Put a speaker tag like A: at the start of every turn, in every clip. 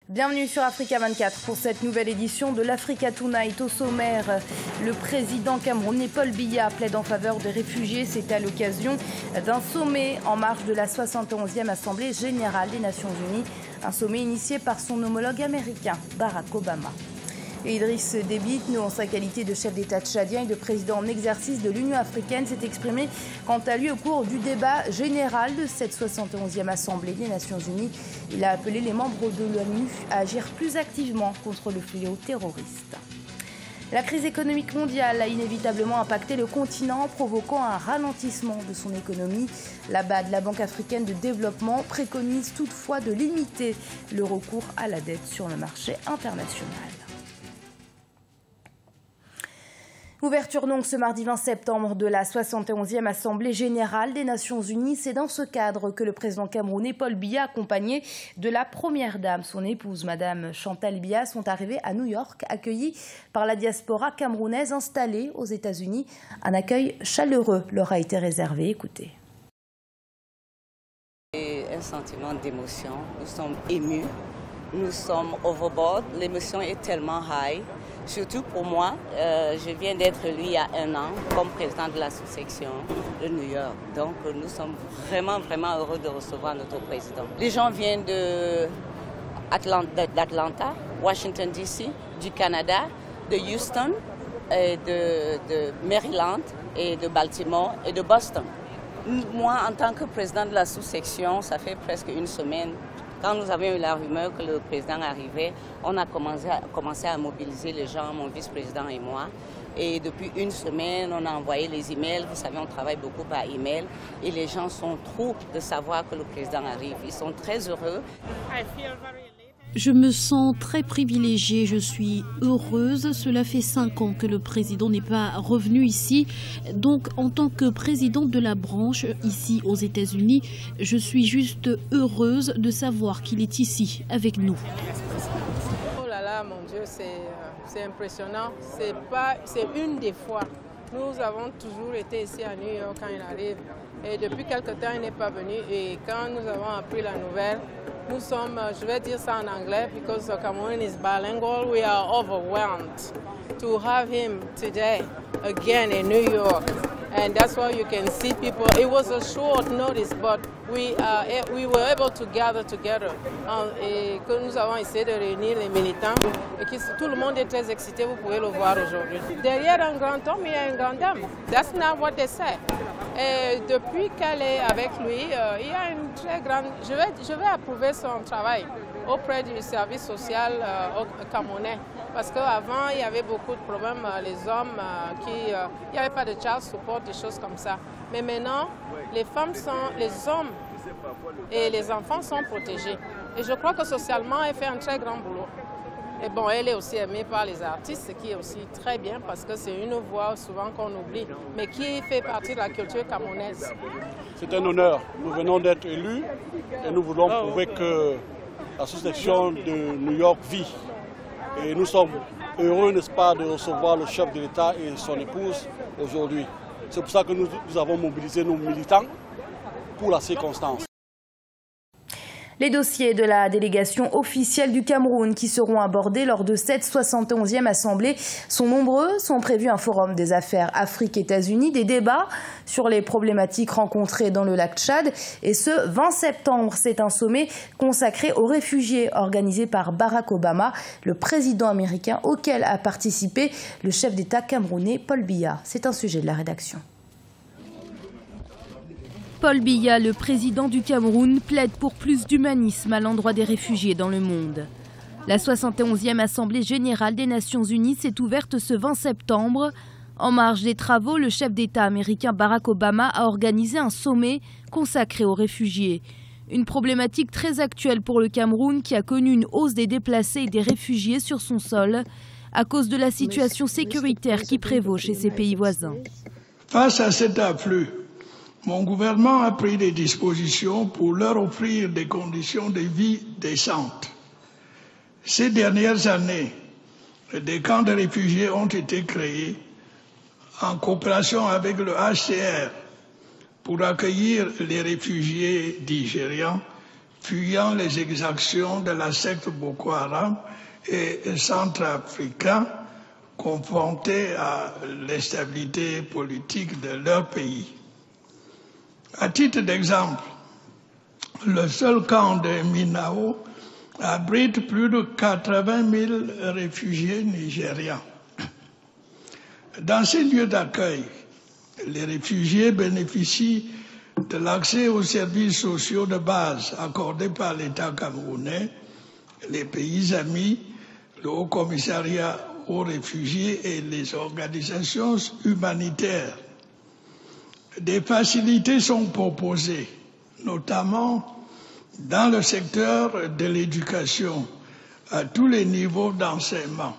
A: Bienvenue sur Africa 24 pour cette nouvelle édition de l'Africa Tonight. Au sommaire, le président camerounais Paul Biya plaide en faveur des réfugiés. C'était à l'occasion d'un sommet en marge de la 71e Assemblée générale des Nations Unies. Un sommet initié par son homologue américain, Barack Obama. Et Idriss Déby, Itno, en sa qualité de chef d'État tchadien et de président en exercice de l'Union africaine, s'est exprimé quant à lui au cours du débat général de cette 71e Assemblée des Nations Unies. Il a appelé les membres de l'ONU à agir plus activement contre le fléau terroriste. La crise économique mondiale a inévitablement impacté le continent, provoquant un ralentissement de son économie. La BAD, la Banque africaine de développement, préconise toutefois de limiter le recours à la dette sur le marché international. Ouverture donc ce mardi 20 septembre de la 71e Assemblée générale des Nations Unies. C'est dans ce cadre que le président camerounais Paul Biya, accompagné de la première dame, son épouse, Madame Chantal Biya, sont arrivés à New York, accueillis par la diaspora camerounaise installée aux États-Unis. Un accueil chaleureux leur a été réservé. Écoutez.
B: Un sentiment d'émotion. Nous sommes émus. Nous sommes overboard. L'émotion est tellement high. Surtout pour moi, je viens d'être élu il y a 1 an comme président de la sous-section de New York. Donc nous sommes vraiment heureux de recevoir notre président. Les gens viennent d'Atlanta, Washington DC, du Canada, de Houston, et de Maryland et de Baltimore et de Boston. Moi, en tant que président de la sous-section, ça fait presque 1 semaine. Quand nous avions eu la rumeur que le président arrivait, on a commencé à mobiliser les gens, mon vice-président et moi. Et depuis 1 semaine, on a envoyé les emails. Vous savez, on travaille beaucoup par email. Et les gens sont trop de savoir que le président arrive. Ils sont très heureux.
C: Je me sens très privilégiée, je suis heureuse. Cela fait 5 ans que le président n'est pas revenu ici. Donc, en tant que présidente de la branche ici aux États-Unis, je suis juste heureuse de savoir qu'il est ici avec nous.
D: Oh là là, mon Dieu, c'est impressionnant. C'est une des fois. Nous avons toujours été ici à New York quand il arrive. Et depuis quelque temps, il n'est pas venu. Et quand nous avons appris la nouvelle, nous sommes, je vais dire ça en anglais, because Cameroon is bilingual, we are overwhelmed to have him today again in New York. And that's why you can see people. It was a short notice, but we were able to gather together. Et que nous avons essayé de réunir les militants. Et que tout le monde est très excité, vous pouvez le voir aujourd'hui. Derrière un grand homme, il y a une grande dame. That's not what they say. Et depuis qu'elle est avec lui, il y a une très grande... Je vais approuver son travail auprès du service social camerounais. Parce qu'avant, il y avait beaucoup de problèmes, les hommes, il n'y avait pas de child support, des choses comme ça. Mais maintenant, les hommes et les enfants sont protégés. Et je crois que socialement, elle fait un très grand boulot. Et bon, elle est aussi aimée par les artistes, ce qui est aussi très bien parce que c'est une voix souvent qu'on oublie, mais qui fait partie de la culture camerounaise.
E: C'est un honneur. Nous venons d'être élus et nous voulons prouver que la sous-section de New York vit. Et nous sommes heureux, n'est-ce pas, de recevoir le chef de l'État et son épouse aujourd'hui. C'est pour ça que nous avons mobilisé nos militants pour la circonstance.
A: Les dossiers de la délégation officielle du Cameroun qui seront abordés lors de cette 71e Assemblée sont nombreux. Sont prévus un forum des affaires Afrique-États-Unis, des débats sur les problématiques rencontrées dans le lac Tchad. Et ce 20 septembre, c'est un sommet consacré aux réfugiés organisé par Barack Obama, le président américain auquel a participé le chef d'État camerounais Paul Biya. C'est un sujet de la rédaction.
C: Paul Biya, le président du Cameroun, plaide pour plus d'humanisme à l'endroit des réfugiés dans le monde. La 71e Assemblée générale des Nations Unies s'est ouverte ce 20 septembre. En marge des travaux, le chef d'État américain Barack Obama a organisé un sommet consacré aux réfugiés. Une problématique très actuelle pour le Cameroun qui a connu une hausse des déplacés et des réfugiés sur son sol à cause de la situation sécuritaire qui prévaut chez ses pays voisins.
F: Face à cet afflux, mon gouvernement a pris des dispositions pour leur offrir des conditions de vie décentes. Ces dernières années, des camps de réfugiés ont été créés en coopération avec le HCR pour accueillir les réfugiés nigérians fuyant les exactions de la secte Boko Haram et centrafricains confrontés à l'instabilité politique de leur pays. À titre d'exemple, le seul camp de Minao abrite plus de 80 000 réfugiés nigérians. Dans ces lieux d'accueil, les réfugiés bénéficient de l'accès aux services sociaux de base accordés par l'État camerounais, les pays amis, le Haut Commissariat aux réfugiés et les organisations humanitaires. Des facilités sont proposées, notamment dans le secteur de l'éducation, à tous les niveaux d'enseignement.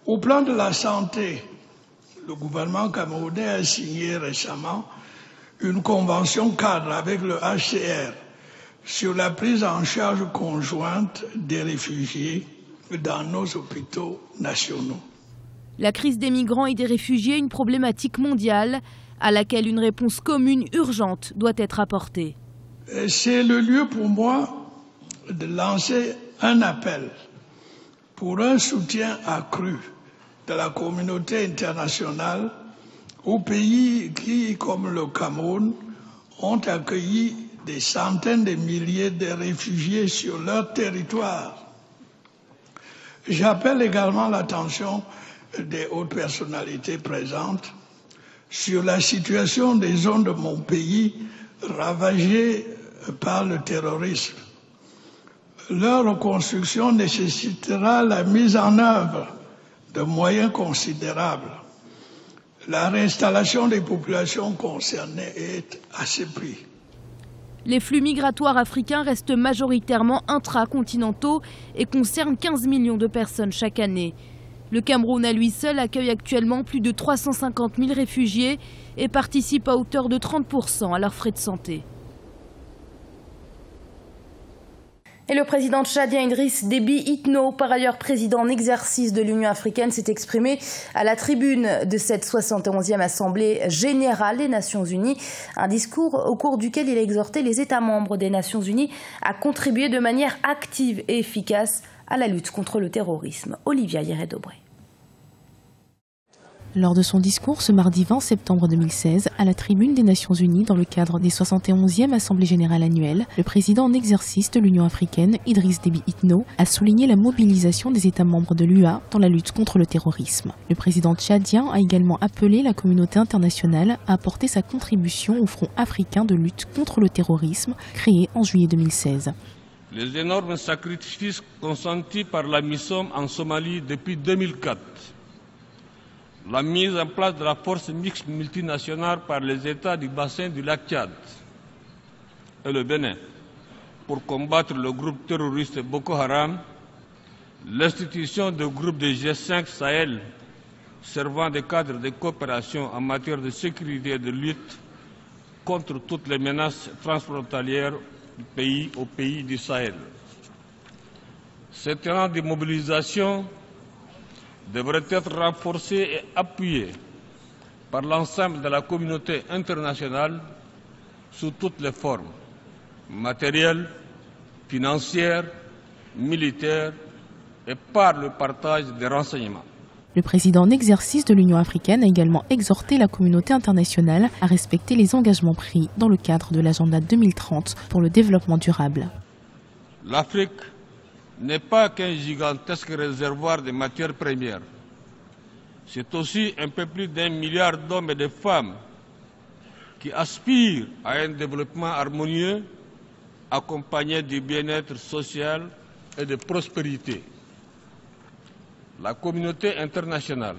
F: Au plan de la santé, le gouvernement camerounais a signé récemment une convention cadre avec le HCR sur la prise en charge conjointe des réfugiés dans nos hôpitaux nationaux.
C: La crise des migrants et des réfugiés est une problématique mondiale à laquelle une réponse commune urgente doit être apportée.
F: C'est le lieu pour moi de lancer un appel pour un soutien accru de la communauté internationale aux pays qui, comme le Cameroun, ont accueilli des centaines de milliers de réfugiés sur leur territoire. J'appelle également l'attention des hautes personnalités présentes sur la situation des zones de mon pays ravagées par le terrorisme. Leur reconstruction nécessitera la mise en œuvre de moyens considérables. La réinstallation des populations concernées est à ce prix.
C: Les flux migratoires africains restent majoritairement intracontinentaux et concernent 15 millions de personnes chaque année. Le Cameroun à lui seul accueille actuellement plus de 350 000 réfugiés et participe à hauteur de 30% à leurs frais de santé.
A: Et le président tchadien Idriss Déby Itno, par ailleurs président en exercice de l'Union africaine, s'est exprimé à la tribune de cette 71e Assemblée générale des Nations Unies. Un discours au cours duquel il a exhorté les États membres des Nations Unies à contribuer de manière active et efficace à la lutte contre le terrorisme. Olivia Hierret-Dobré.
G: Lors de son discours ce mardi 20 septembre 2016 à la tribune des Nations Unies dans le cadre des 71e Assemblées générales annuelles, le président en exercice de l'Union africaine, Idriss Déby Itno, a souligné la mobilisation des États membres de l'UA dans la lutte contre le terrorisme. Le président tchadien a également appelé la communauté internationale à apporter sa contribution au Front africain de lutte contre le terrorisme créé en juillet 2016.
H: Les énormes sacrifices consentis par la MISOM en Somalie depuis 2004, la mise en place de la force mixte multinationale par les États du bassin du lac Tchad et le Bénin pour combattre le groupe terroriste Boko Haram, l'institution du groupe de G5 Sahel servant de cadre de coopération en matière de sécurité et de lutte contre toutes les menaces transfrontalières du pays aux pays du Sahel. Cet élan de mobilisation devrait être renforcé et appuyé par l'ensemble de la communauté internationale sous toutes les formes, matérielles, financières, militaires et par le partage des renseignements.
G: Le président en exercice de l'Union africaine a également exhorté la communauté internationale à respecter les engagements pris dans le cadre de l'agenda 2030 pour le développement durable.
H: L'Afrique n'est pas qu'un gigantesque réservoir de matières premières. C'est aussi un peu plus d'1 milliard d'hommes et de femmes qui aspirent à un développement harmonieux, accompagné du bien-être social et de prospérité. La communauté internationale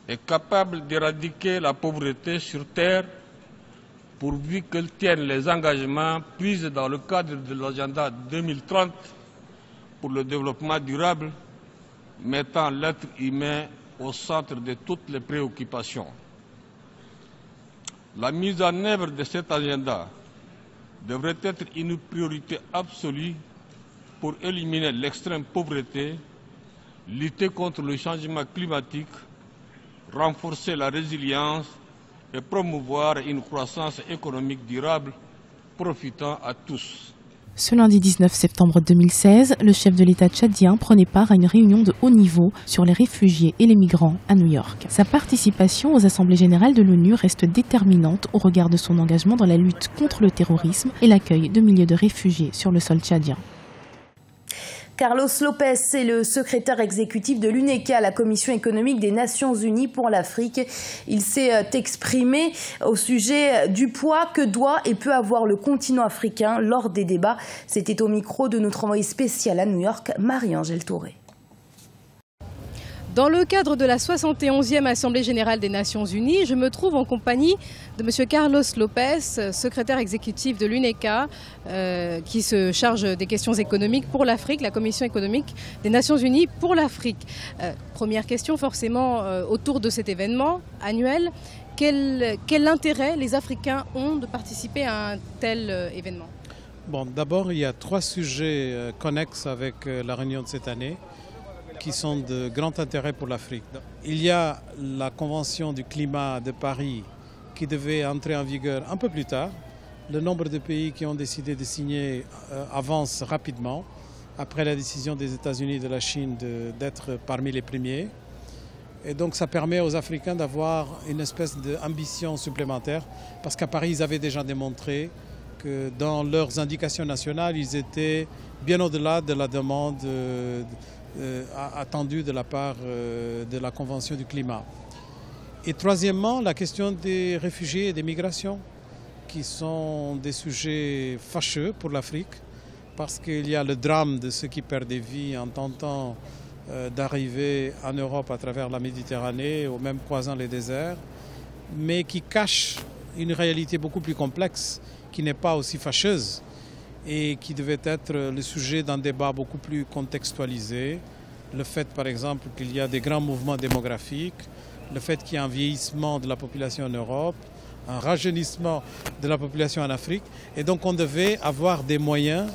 H: est capable d'éradiquer la pauvreté sur Terre pourvu qu'elle tienne les engagements pris dans le cadre de l'agenda 2030 pour le développement durable, mettant l'être humain au centre de toutes les préoccupations. La mise en œuvre de cet agenda devrait être une priorité absolue pour éliminer l'extrême pauvreté, lutter contre le changement climatique, renforcer la résilience et promouvoir une croissance économique durable profitant à tous.
G: Ce lundi 19 septembre 2016, le chef de l'État tchadien prenait part à une réunion de haut niveau sur les réfugiés et les migrants à New York. Sa participation aux assemblées générales de l'ONU reste déterminante au regard de son engagement dans la lutte contre le terrorisme et l'accueil de milliers de réfugiés sur le sol tchadien.
A: Carlos Lopez est le secrétaire exécutif de l'UNECA, la Commission économique des Nations Unies pour l'Afrique. Il s'est exprimé au sujet du poids que doit et peut avoir le continent africain lors des débats. C'était au micro de notre envoyée spéciale à New York, Marie-Angèle Touré.
I: Dans le cadre de la 71e Assemblée générale des Nations Unies, je me trouve en compagnie de M. Carlos Lopez, secrétaire exécutif de l'UNECA, qui se charge des questions économiques pour l'Afrique, la Commission économique des Nations Unies pour l'Afrique. Première question forcément autour de cet événement annuel. Quel intérêt les Africains ont de participer à un tel événement?
J: Bon, d'abord, il y a 3 sujets connexes avec la réunion de cette année, qui sont de grand intérêt pour l'Afrique. Il y a la Convention du climat de Paris qui devait entrer en vigueur un peu plus tard. Le nombre de pays qui ont décidé de signer avance rapidement, après la décision des États-Unis et de la Chine d'être parmi les premiers. Et donc ça permet aux Africains d'avoir une espèce d'ambition supplémentaire, parce qu'à Paris, ils avaient déjà démontré que dans leurs indications nationales, ils étaient bien au-delà de la demande attendue de la part de la Convention du climat. Et troisièmement, la question des réfugiés et des migrations, qui sont des sujets fâcheux pour l'Afrique, parce qu'il y a le drame de ceux qui perdent des vies en tentant d'arriver en Europe à travers la Méditerranée, ou même croisant les déserts, mais qui cache une réalité beaucoup plus complexe, qui n'est pas aussi fâcheuse, et qui devait être le sujet d'un débat beaucoup plus contextualisé. Le fait, par exemple, qu'il y a des grands mouvements démographiques, le fait qu'il y a un vieillissement de la population en Europe, un rajeunissement de la population en Afrique, et donc on devait avoir des moyens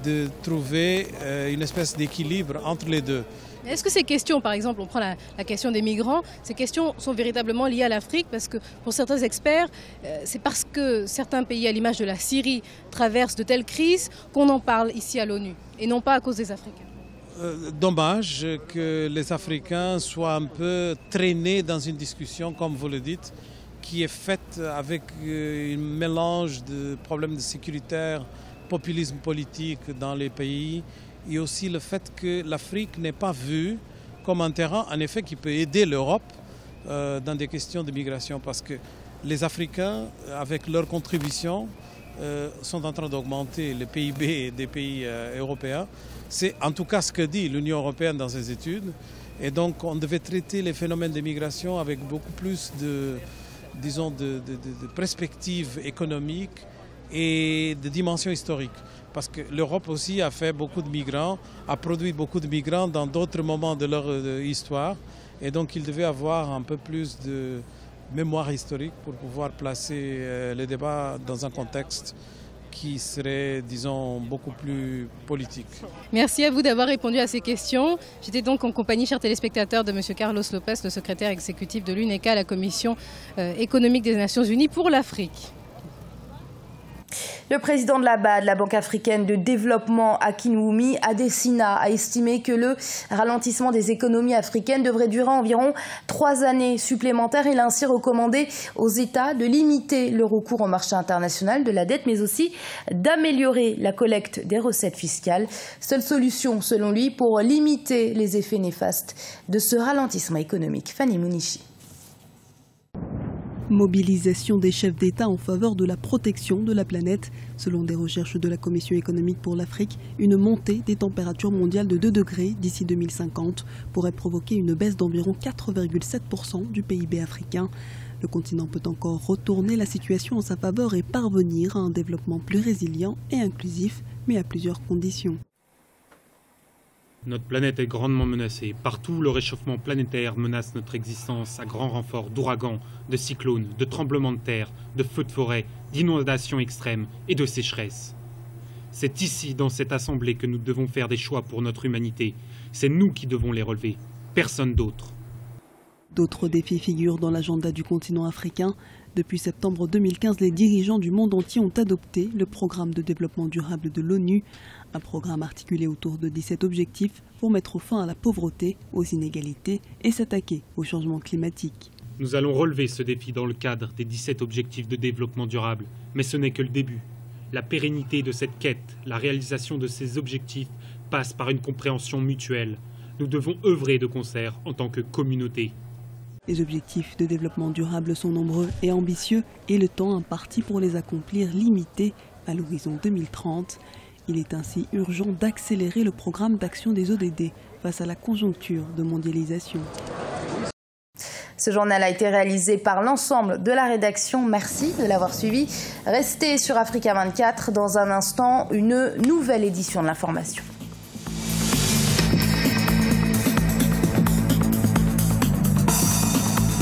J: de trouver une espèce d'équilibre entre les deux.
I: Est-ce que ces questions, par exemple, on prend la question des migrants, ces questions sont véritablement liées à l'Afrique? Parce que pour certains experts, c'est parce que certains pays, à l'image de la Syrie, traversent de telles crises qu'on en parle ici à l'ONU, et non pas à cause des Africains.
J: Dommage que les Africains soient un peu traînés dans une discussion, comme vous le dites, qui est faite avec un mélange de problèmes sécuritaires, populisme politique dans les pays, et aussi le fait que l'Afrique n'est pas vue comme un terrain, en effet, qui peut aider l'Europe dans des questions de migration, parce que les Africains, avec leur contribution, sont en train d'augmenter le PIB des pays européens. C'est en tout cas ce que dit l'Union européenne dans ses études. Et donc on devait traiter les phénomènes de migration avec beaucoup plus de perspectives économiques et de dimensions historiques. Parce que l'Europe aussi a fait beaucoup de migrants, a produit beaucoup de migrants dans d'autres moments de leur histoire. Et donc il devait avoir un peu plus de mémoire historique pour pouvoir placer les débats dans un contexte qui serait, disons, beaucoup plus politique.
I: Merci à vous d'avoir répondu à ces questions. J'étais donc en compagnie, chers téléspectateurs, de M. Carlos Lopez, le secrétaire exécutif de l'UNECA, la Commission économique des Nations Unies pour l'Afrique.
A: Le président de la BAD, la Banque africaine de développement, Akinwumi Adesina, a estimé que le ralentissement des économies africaines devrait durer environ 3 années supplémentaires. Il a ainsi recommandé aux États de limiter le recours au marché international de la dette, mais aussi d'améliorer la collecte des recettes fiscales. Seule solution, selon lui, pour limiter les effets néfastes de ce ralentissement économique. Fanny Mounichi.
K: Mobilisation des chefs d'État en faveur de la protection de la planète. Selon des recherches de la Commission économique pour l'Afrique, une montée des températures mondiales de 2 degrés d'ici 2050 pourrait provoquer une baisse d'environ 4,7% du PIB africain. Le continent peut encore retourner la situation en sa faveur et parvenir à un développement plus résilient et inclusif, mais à plusieurs conditions.
L: Notre planète est grandement menacée. Partout, le réchauffement planétaire menace notre existence à grand renfort d'ouragans, de cyclones, de tremblements de terre, de feux de forêt, d'inondations extrêmes et de sécheresses. C'est ici, dans cette assemblée, que nous devons faire des choix pour notre humanité. C'est nous qui devons les relever, personne d'autre.
K: D'autres défis figurent dans l'agenda du continent africain. Depuis septembre 2015, les dirigeants du monde entier ont adopté le programme de développement durable de l'ONU, un programme articulé autour de 17 objectifs pour mettre fin à la pauvreté, aux inégalités et s'attaquer au changement climatique.
L: Nous allons relever ce défi dans le cadre des 17 objectifs de développement durable, mais ce n'est que le début. La pérennité de cette quête, la réalisation de ces objectifs passe par une compréhension mutuelle. Nous devons œuvrer de concert en tant que communauté.
K: Les objectifs de développement durable sont nombreux et ambitieux et le temps imparti pour les accomplir limité à l'horizon 2030. Il est ainsi urgent d'accélérer le programme d'action des ODD face à la conjoncture de mondialisation.
A: Ce journal a été réalisé par l'ensemble de la rédaction. Merci de l'avoir suivi. Restez sur Africa 24. Dans un instant, une nouvelle édition de l'information.